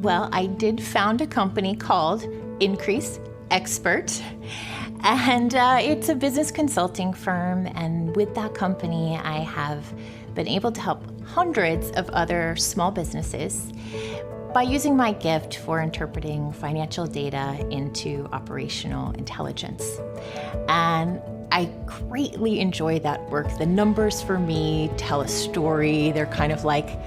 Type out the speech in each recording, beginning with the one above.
Well, I did found a company called Increase Expert, and it's a business consulting firm. And with that company, I have been able to help hundreds of other small businesses by using my gift for interpreting financial data into operational intelligence. And I greatly enjoy that work. The numbers for me tell a story. They're kind of like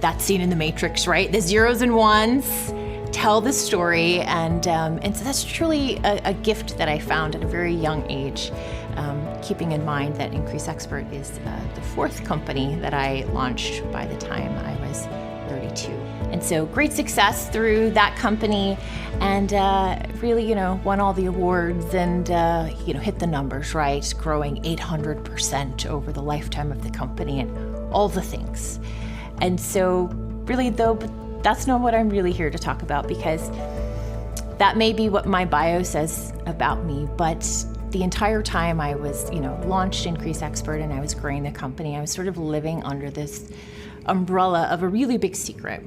that scene in The Matrix, right? The zeros and ones tell the story, and so that's truly a gift that I found at a very young age. Keeping in mind that Increase Expert is the fourth company that I launched by the time I was 32. And so great success through that company, and really, won all the awards and, hit the numbers, right? Growing 800% over the lifetime of the company and all the things. And so really though, but that's not what I'm really here to talk about, because that may be what my bio says about me, but the entire time I was, launched Increase Expert and I was growing the company, I was sort of living under this umbrella of a really big secret,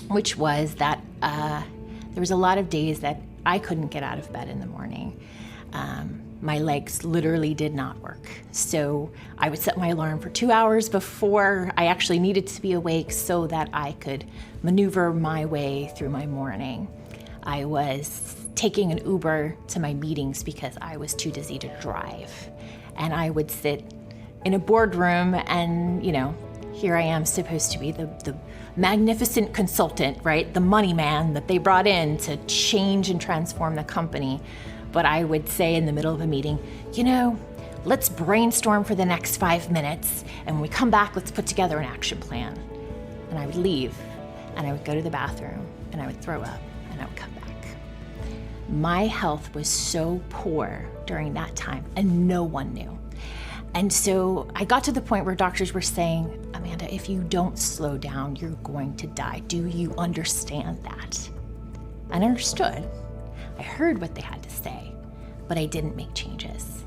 which was that there was a lot of days that I couldn't get out of bed in the morning. My legs literally did not work. So I would set my alarm for 2 hours before I actually needed to be awake so that I could maneuver my way through my morning. I was taking an Uber to my meetings because I was too dizzy to drive. And I would sit in a boardroom and, here I am supposed to be the magnificent consultant, right? The money man that they brought in to change and transform the company. But I would say in the middle of a meeting, let's brainstorm for the next 5 minutes. And when we come back, let's put together an action plan. And I would leave and I would go to the bathroom and I would throw up and I would come back. My health was so poor during that time and no one knew. And so I got to the point where doctors were saying, Amanda, if you don't slow down, you're going to die. Do you understand that? And I understood. I heard what they had to say, but I didn't make changes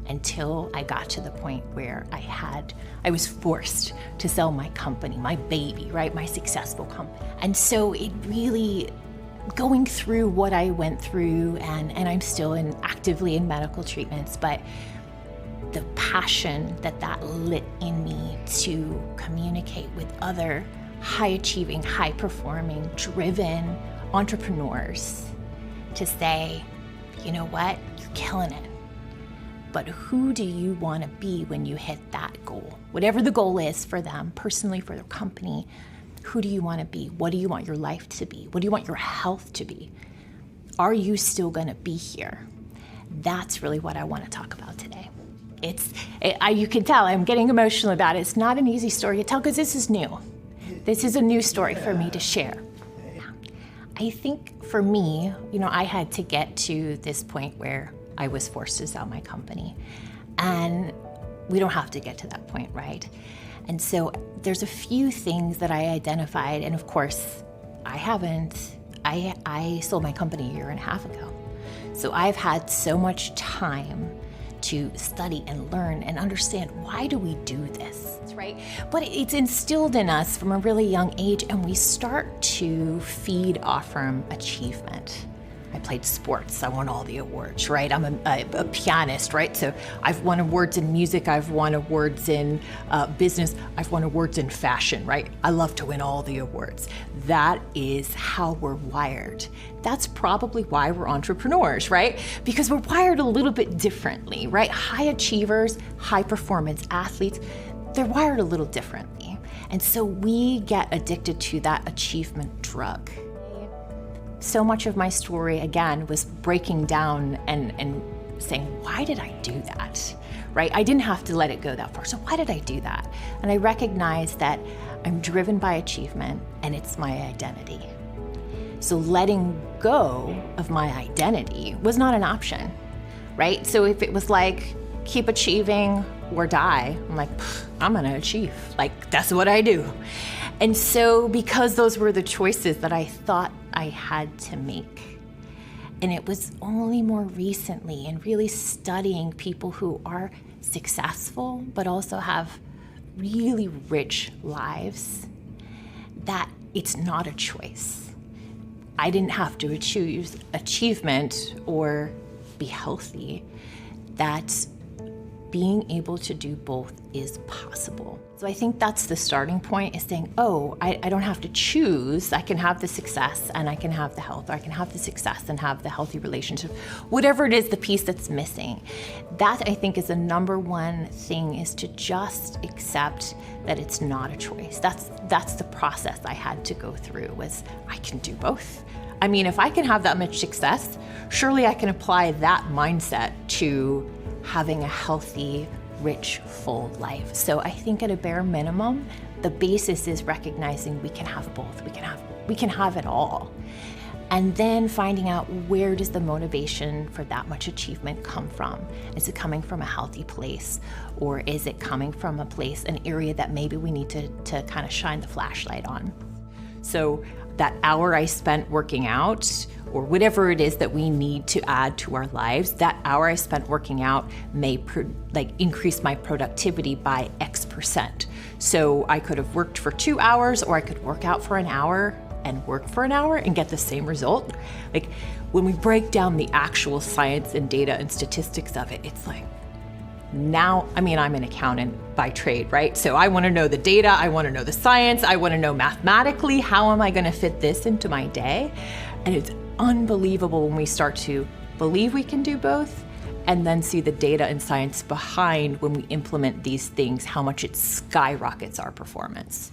until I got to the point where I was forced to sell my company, my baby, right? My successful company. And so it really, going through what I went through, and I'm still actively in medical treatments, but the passion that lit in me to communicate with other high-achieving, high-performing, driven entrepreneurs to say, you know what, you're killing it. But who do you want to be when you hit that goal? Whatever the goal is for them, personally, for their company, who do you want to be? What do you want your life to be? What do you want your health to be? Are you still going to be here? That's really what I want to talk about today. You can tell I'm getting emotional about it. It's not an easy story to tell because this is new. This is a new story for me to share. I think for me, I had to get to this point where I was forced to sell my company. And we don't have to get to that point, right? And so there's a few things that I identified, and of course, I sold my company 1.5 years ago. So I've had so much time to study and learn and understand, why do we do this, right? But it's instilled in us from a really young age, and we start to feed off from achievement. I played sports, I won all the awards, right? I'm a pianist, right? So I've won awards in music, I've won awards in business, I've won awards in fashion, right? I love to win all the awards. That is how we're wired. That's probably why we're entrepreneurs, right? Because we're wired a little bit differently, right? High achievers, high performance athletes, they're wired a little differently. And so we get addicted to that achievement drug. So much of my story, again, was breaking down and saying, why did I do that, right? I didn't have to let it go that far. So why did I do that? And I recognized that I'm driven by achievement and it's my identity. So letting go of my identity was not an option, right? So if it was like, keep achieving or die, I'm like, I'm gonna achieve. Like, that's what I do. And so because those were the choices that I thought I had to make, and it was only more recently in really studying people who are successful but also have really rich lives that it's not a choice. I didn't have to choose achievement or be healthy. That being able to do both is possible. So I think that's the starting point, is saying, oh, I don't have to choose. I can have the success and I can have the health, or I can have the success and have the healthy relationship, whatever it is, the piece that's missing. That, I think, is the number one thing, is to just accept that it's not a choice. That's the process I had to go through, was I can do both. I mean, if I can have that much success, surely I can apply that mindset to having a healthy, rich, full life. So I think at a bare minimum, the basis is recognizing we can have both. We can have it all. And then finding out, where does the motivation for that much achievement come from? Is it coming from a healthy place, or is it coming from a place, an area that maybe we need to kind of shine the flashlight on? So that hour I spent working out, or whatever it is that we need to add to our lives, that hour I spent working out may increase my productivity by X%. So I could have worked for 2 hours, or I could work out for an hour and work for an hour and get the same result. Like, when we break down the actual science and data and statistics of it, it's like, now, I mean, I'm an accountant by trade, right? So I want to know the data, I want to know the science, I want to know mathematically, how am I going to fit this into my day? And it's unbelievable when we start to believe we can do both, and then see the data and science behind when we implement these things, how much it skyrockets our performance.